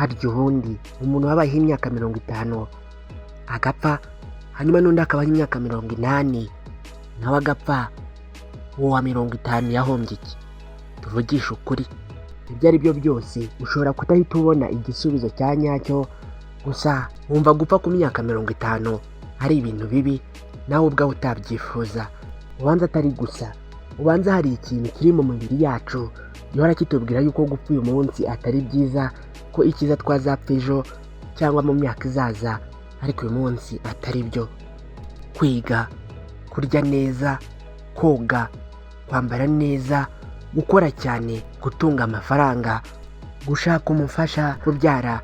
harya ubundi umuntu wabayeho imyaka 50 agapfa, hanyuma n'undi akabaho imyaka 80 nawe agapfa, uwo wa 50 yahombye iki? Tuvugisha ukuri, ibyo ari byo byose ushobora kudahita ubona igisubizo cya nyacyo, gusa wumva gupfa ku myaka 50 ari ibintu bibi nawe ubwawe utabyifuza. Ubanza atari gusa, ubanza hari ikintu kiri mu mubiri yacu gihora kitubwira yuko gupfa uyu munsi atari byiza, ko ikiza twazapfa ejo cyangwa mu myaka izaza, ariko uyu munsi atari byo. Kwiga, kurya neza, koga, kwambara neza, gukora cyane, gutunga amafaranga, gushaka umufasha, kubyara,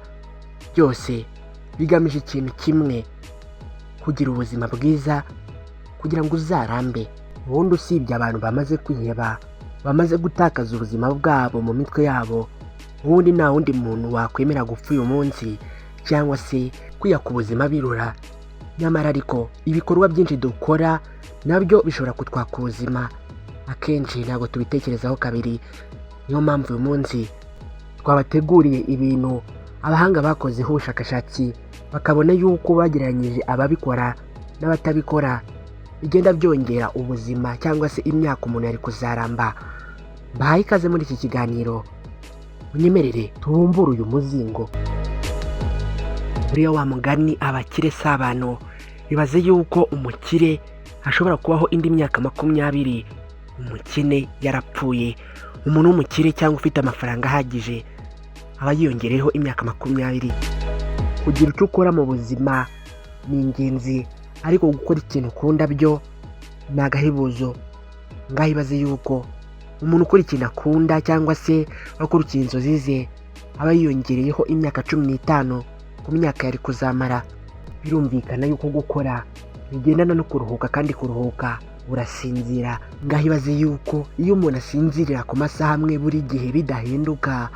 byose bigamije ikintu kimwe: kugira ubuzima bwiza kugira ngo uzarambe. Ubundi usibye abantu bamaze kwiheba, bamaze gutakaza ubuzima bwabo mu mitwe yabo, ubundi nta wundi muntu wakwemera gupfa uyu munsi cyangwa se kwiya ku buzima birura. Nyamara ariko ibikorwa byinshi dukora nabyo bishobora kutwaka ubuzima, akenshi ntabwo tubitekerezaho kabiri. Niyo mpamvu uyu munsi twabateguriye ibintu abahanga bakozeho ubushakashatsi bakabona yuko bagereranyije ababikora n'abatabikora bigenda byongera ubuzima cyangwa se imyaka umuntu yari kuzaramba. Mbahaye ikaze muri iki kiganiro, unyemerere tubumbure uyu muzingo. Buriya wa mugani abakire si abantu. Bibaze yuko umukire ashobora kubaho indi myaka 20, umukene yarapfuye. Umuntu w'umukire cyangwa ufite amafaranga ahagije aba yiyongereyeho imyaka 20. Kugira icyo ukora mu buzima ni ingenzi, ariko gukora ikintu ukunda byo ni agahebuzo. Ngaho ibaze yuko umuntu ukora ikintu akunda cyangwa se akurikiye inzozi ze aba yiyongereyeho imyaka 15 ku myaka yari kuzamara. Birumvikana yuko gukora bigendana no kuruhuka, kandi kuruhuka urasinzira. Ngaho ibaze yuko iyo umuntu asinzirira ku masaha amwe buri gihe bidahinduka,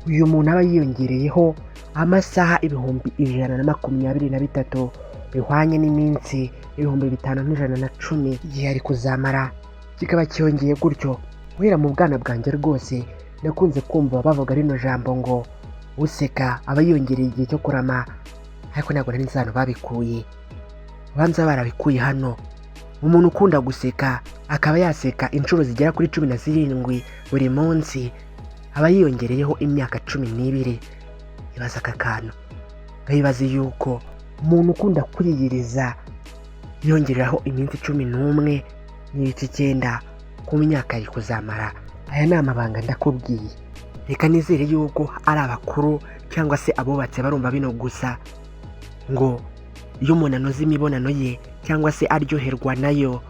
uyu muntu aba yiyongereyeho amasaha 123 bihwanye n'iminsi 5110 igihe ari kuzamara. Kikaba cyongeye gutyo. Guhera mu bwana bwanjye rwose nakunze kumva bavuga rino jambo ngo useka aba yiyongereye igihe cyo kurama, ariko ntabwo nari nzi hano babikuye. Banza barabikuye hano. Umuntu ukunda guseka akaba yaseka inshuro zigera kuri 17 buri munsi aba yiyongereyeho imyaka 12. Ibaza aka kantu. Ngahibaze yuko umuntu ukunda kwiyiriza yongereraho iminsi 11 n'ibice 9 ku myaka yari kuzamara. Aya ni amabanga ndakubwiye. Reka nizere yuko ari abakuru cyangwa se abubatse barumva bino gusa, ngo iyo umuntu anoza imibonano ye cyangwa se aryoherwa nayo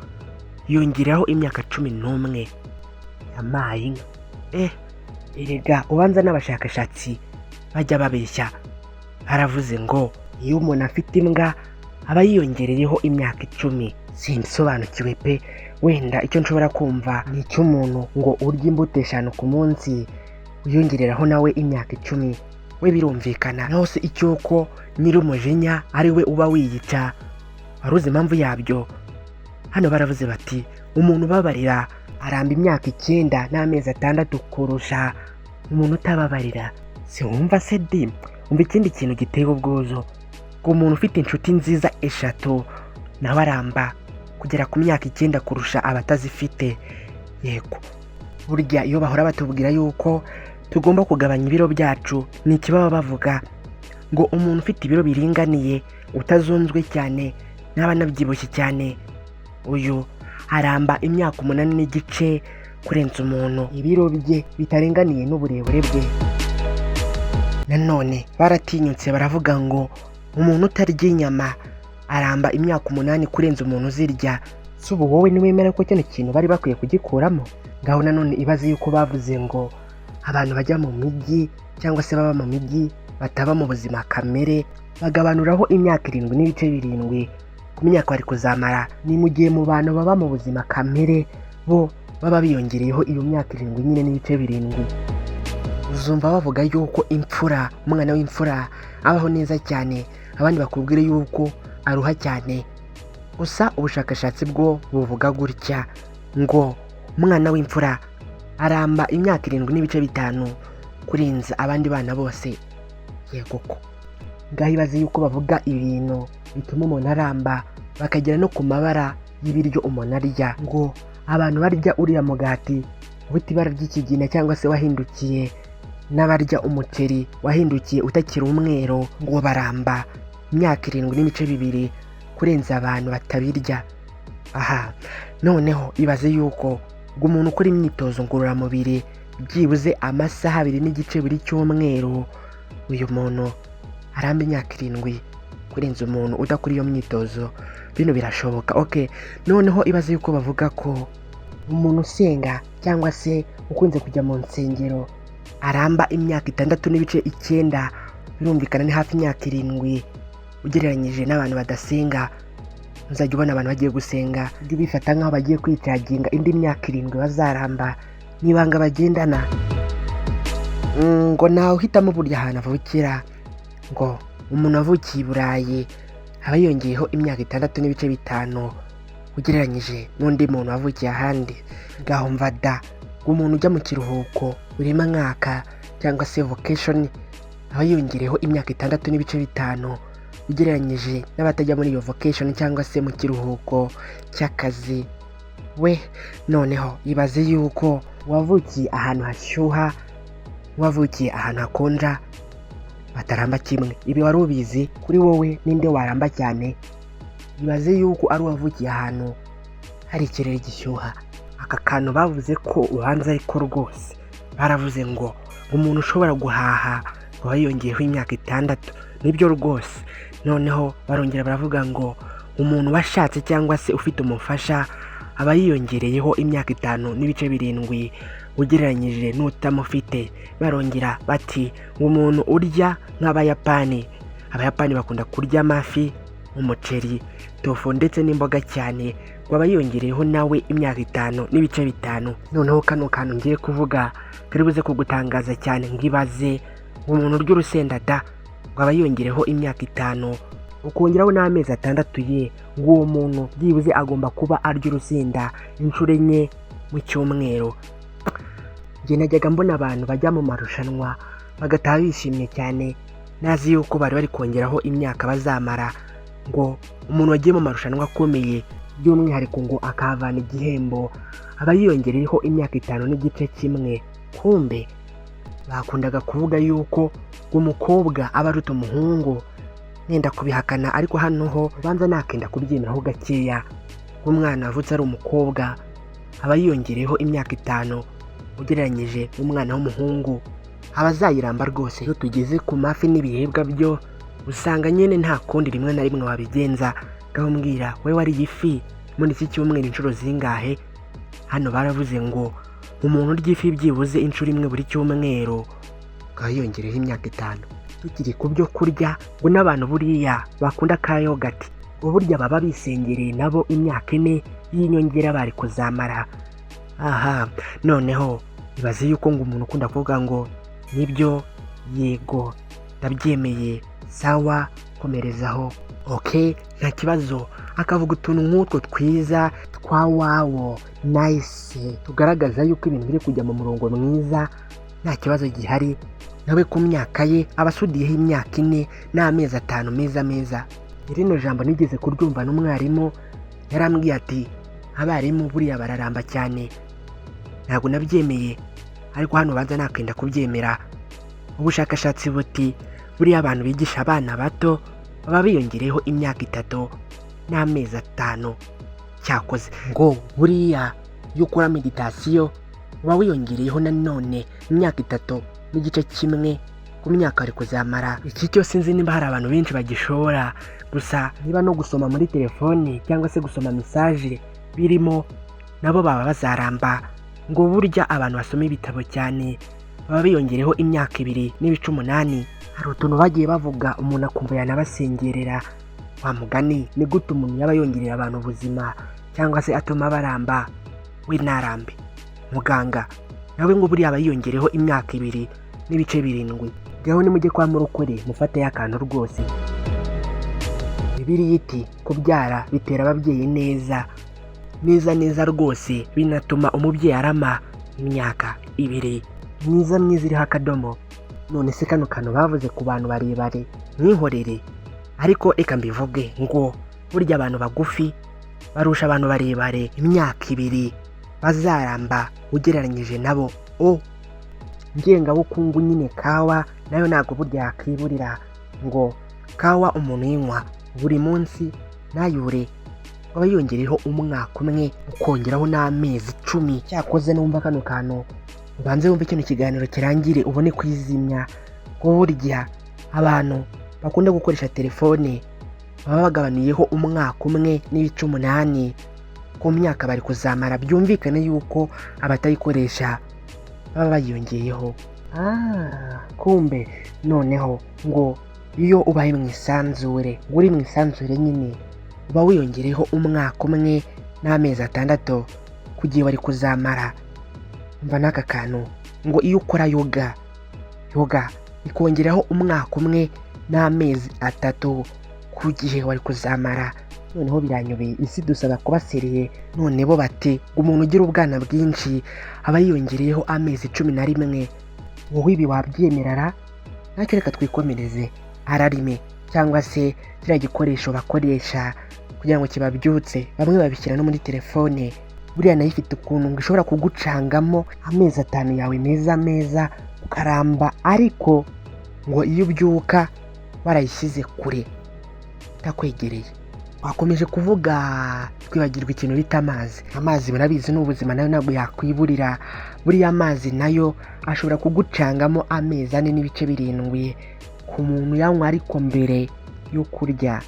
yongeraho imyaka 11. Yamaye erega ubanza n'abashakashatsi bajya babeshya. Haravuze ngo iyo umuntu afite imbwa aba yiyongereyeho imyaka 10. Simbisobanukiwe pe, wenda icyo nshobora kumva ni icy'umuntu ngo urya imbuto 5 ku munsi uyongereraho nawe imyaka 10. We birumvikana. Naho se icyuko nyiri umujinya ari we uba wiyica, waruzi impamvu yabyo? Hano baravuze bati umuntu ubabarira aramba imyaka 9 n'amezi 6 kurusha umuntu utababarira. Si wumva se di? Umva ikindi kintu giteye ubwuzu, ngo umuntu ufite inshuti nziza 3 nawe aramba kugera ku myaka 9 kurusha abatazifite. Yego, burya iyo bahora batubwira yuko tugomba kugabanya ibiro byacu, ni ikibaba bavuga ngo umuntu ufite ibiro biringaniye, utazunzwe cyane n'abanabyibushye cyane, uyu aramba imyaka 8 n'igice kurenza umuntu ibiro bye bitarenganiye n'uburebure bwe. Nanone baratinyutse baravuga ngo umuntu utarya inyama aramba imyaka 8 kurenza umuntu uzirya. Si ubu wowe niwemera ko cyane kintu bari bakwiye kugikuramo? Ngaho nanone ibaze yuko bavuze ngo abantu bajya mu mijyi cyangwa se baba mu mijyi bataba mu buzima kamere bagabanuraho imyaka 7 n'ibice 7 ku myaka bari kuzamara. Ni mu gihe mu bantu baba mu buzima kamere bo baba biyongereyeho iyo myaka 7 nyine n'ibice 7. Uzumva bavuga yuko imfura, umwana w'imfura abaho neza cyane, abandi bakubwira yuko aruha cyane. Gusa ubushakashatsi bwo buvuga gutya ngo umwana w'imfura aramba imyaka 7 n'ibice 5 kurenza abandi bana bose. yego ko ngaho ibaze yuko bavuga ibintu bituma umuntu aramba, bakagera no ku mabara y'ibiryo umuntu arya, ngo abantu barya uriya mugati ufite ibara ry'ikigina cyangwa se wahindukiye, n'abarya umuceri wahindukiye utakiri umweru, ngo baramba imyaka 7.2 kurenza abantu batabirya. Aha noneho ibaze yuko umuntu ukora imyitozo ngororamubiri byibuze amasaha 2.5 buri cyumweru, uyu muntu aramba imyaka 7 kurenza umuntu udakora iyo myitozo. Bino birashoboka. Okay, noneho ibaze yuko bavuga ko umuntu usenga cyangwa se ukunze kujya mu nsengero aramba imyaka 6.9, birumvikana ni hafi imyaka 7 ugereranyije n'abantu badasenga. Uzajya ubona abantu bagiye gusenga bifata nk'aho bagiye kwicaginga indi myaka 7 bazaramba, n'ibanga bagendana. Ngo nawe uhitamo burya ahantu avukira, ngo umuntu wavukiye i Burayi aba yongeyeho imyaka 6.5 ugereranyije n'undi muntu wavukiye ahandi. Ngaho mva da, umuntu ujya mu kiruhuko buri mwaka cyangwa se vacation aba yongereyeho imyaka 6.5 ugereranyije n'abatajya muri iyo vacation cyangwa se mu kiruhuko cy'akazi. We noneho ibaze yuko wavukiye ahantu hashyuha, wavukiye ahantu hakonja, bataramba kimwe. Ibi wari ubizi? Kuri wowe ninde waramba cyane? Ibaze yuko ari wavukiye ahantu hari ikirere gishyuha. Aka kantu bavuze ko ubanza ariko rwose baravuze ngo umuntu ushobora guhaha aba yongeyeho imyaka 6. Nibyo rwose. Noneho barongera baravuga ngo umuntu washatse cyangwa se ufite umufasha aba yiyongereyeho imyaka 5.7 ugereranyije n'utamufite. Barongera bati umuntu urya nk'Abayapani, Abayapani bakunda kurya amafi, umuceri, tofu ndetse n'imboga cyane, waba yongereyeho nawe imyaka 5.5. Noneho kano kantu ngiye kuvuga karibuze kugutangaza cyane. Ngibaze umuntu urya urusenda da, waba yongereyeho imyaka 5 ukongeraho n'amezi 6 ye, ngo uwo muntu byibuze agomba kuba arya urusenda inshuro 4 mu cyumweru. Njye najyaga mbona abantu bajya mu marushanwa bagataha bishimye cyane, nazi yuko bari kongeraho imyaka bazamara, ngo umuntu wagiye mu marushanwa akomeye by'umwihariko ngo akahavana igihembo aba yiyongereyeho imyaka 5.1. Kumbe bakundaga kuvuga yuko umukobwa aba aruta umuhungu. Nenda kubihakana, ariko hano ho banza nakenda kubyemeraho gakeya. Umwana wavutse ari umukobwa aba yiyongereyeho imyaka 5 ugereranyije n'umwana w'umuhungu. Abazayiramba rwose. Iyo tugeze ku mafi n'ibiribwa byo usanga nyine nta kundi rimwe na rimwe wabigenza. Ngaho mbwira we wariye ifi muri iki cyumweru inshuro zingahe? Hano baravuze ngo umuntu urya ifi byibuze inshuro 1 buri cyumweru ngaho yongereyeho imyaka 5. Tukiri ku byo kurya, ngo n'abantu buriya bakunda ka yogurt uburyo baba bisengereye nabo imyaka 4 y'inyongera bari kuzamara. Aha noneho ibaze yuko ngo umuntu ukunda kuvuga ngo nibyo, yego, ndabyemeye, sawa, komerezaho. Okay, nta kibazo. Akavuga utuntu nk'utwo twiza twa wawo, nice, tugaragaza yuko ibintu biri kujya mu murongo mwiza, nta kibazo gihari. Nawe ku myaka ye abasudiyeho imyaka 4 n'amezi 5 meza. Irino jambo nigeze kuryumva n'umwarimu, yarambwiye ati abarimu buriya bararamba cyane. Ntabwo nabyemeye, ariko hano banza nakenda kubyemera. Ubushakashatsi buti buriya abantu bigisha abana bato baba biyongereyeho imyaka 3 n'amezi 5. Cyakoze ngo buriya iyo ukora meditation uba wiyongereyeho nanone imyaka 3.1 ku myaka ari kuzamara. Iki cyo sinzi niba hari abantu benshi bagishobora, gusa niba no gusoma muri telefone cyangwa se gusoma message birimo nabo baba bazaramba. Ngo burya abantu basoma ibitabo cyane baba biyongereyeho imyaka 2.8. Hari utuntu bagiye bavuga umuntu akumva yanabasengerera. Wa mugani ni gute umuntu yaba yongerera abantu ubuzima cyangwa se atuma baramba we narambe? Muganga nawe ngo buriya aba yiyongereyeho imyaka 2.7. Gaho ni mujye kwa murokore mufate y'akantu rwose. Bibiliya iti kubyara bitera ababyeyi neza rwose, binatuma umubyeyi arama imyaka 2. Myiza iriho akadomo. none se kano kantu bavuze ku bantu barebare mwihorere, ariko reka mbivuge ngo burya abantu bagufi barusha abantu barebare imyaka 2 bazaramba ugereranyije nabo. Ngengabukungu nyine kawa nayo ntabwo burya yakwiburira ngo kawa umuntu yinywa buri munsi nayure aba yongereho umwaka umwe ukongeraho n'amezi 10. Cyakoze numva kano kantu ubanze wumve kino kiganiro kirangire ubone kwizimya, ko burya abantu bakunda gukoresha telefone baba bagabaniyeho umwaka umwe n'ibice 8 ku myaka bari kuzamara. Byumvikane yuko abatayikoresha baba bayongeyeho. Kumbe noneho ngo iyo ubaye mu isanzure, uri mu isanzure nyine uba wiyongereho umwaka umwe n'amezi 6 ku gihe wari kuzamara. Umva n'aka kantu ngo iyo ukora yoga ikongeraho umwaka umwe n'amezi 3 ku gihe wari kuzamara. Noneho biranyobeye, isi dusaba kuba seriye. None bo bati umuntu ugira ubwana bwinshi aba yiyongereyeho amezi 11. Wowe ibi wabyemerara? Ntacyo, reka twikomereze. Ararime cyangwa se kiriya gikoresho bakoresha kugira ngo kibabyutse, bamwe babishyira no muri telefone. Buriya nayo ifite ukuntu ngo ishobora kugucangamo amezi 5 yawe meza ukaramba, ariko ngo iyo ubyuka warayishyize kure takwegereye. Wakomeje kuvuga twibagirwa ikintu bita amazi. Amazi murabizi ni ubuzima, nayo ntabwo yakwiburira. Buriya amazi nayo ashobora kugucangamo amezi 4 n'ibice 7 ku muntu yanywa, ariko mbere yo kurya.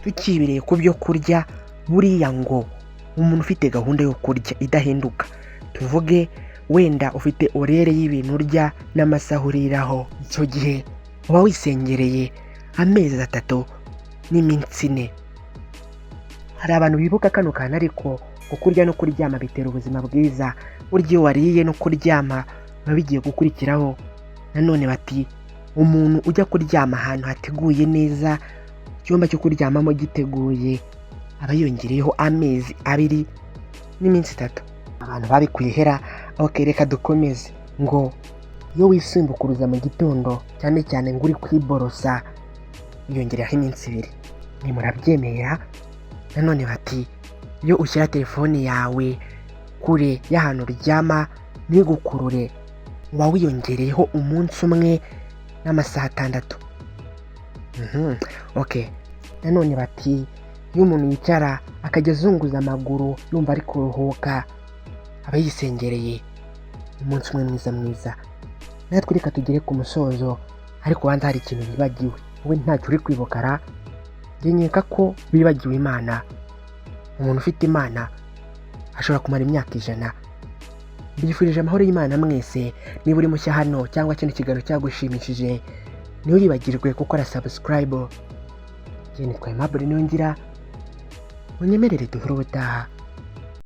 Tukibireye ku byo kurya, buriya ngo umuntu ufite gahunda yo kurya idahinduka, tuvuge wenda ufite orere y'ibintu urya n'amasaha uriraho, icyo gihe uba wisengereye amezi 3 n'iminsi 4. Hari abantu bibuka kano kantu, ariko kurya no kuryama bitera ubuzima bwiza. Burya iyo wariye no kuryama biba bigiye gukurikiraho. Nanone bati umuntu ujya kuryama ahantu hateguye neza, icyumba cyo kuryamamo giteguye, aba yongereyeho amezi 2 n'iminsi 3. Abantu babikuyehera. Reka dukomeze. Ngo iyo wisimbukuruza mu gitondo, cyane cyane ngo uri kwiborosa, yongeraho iminsi 2. Ni murabyemera? Nanone bati iyo ushyira telefone yawe kure y'ahantu uryama ntigukurure, uba wiyongereyeho umunsi umwe n'amasaha 6. Nanone bati iyo umuntu yicara akajya azunguza amaguru yumva ari kuruhuka, aba yisengereye umunsi umwe mwiza. Natwe reka tugere ku musozo, ariko banza hari ikintu bibagiwe. Wowe ntacyo uri kwibukara? Nkeka ko bibagiwe Imana. Umuntu ufite Imana ashobora kumara imyaka 100. Mbifurije amahoro y'Imana mwese. Niba uri mushya hano cyangwa kino kiganiro cyagushimishije, ntiwibagirwe gukora subscribe. Nitwa Aimable Niyongira, unyemerere duhure ubutaha.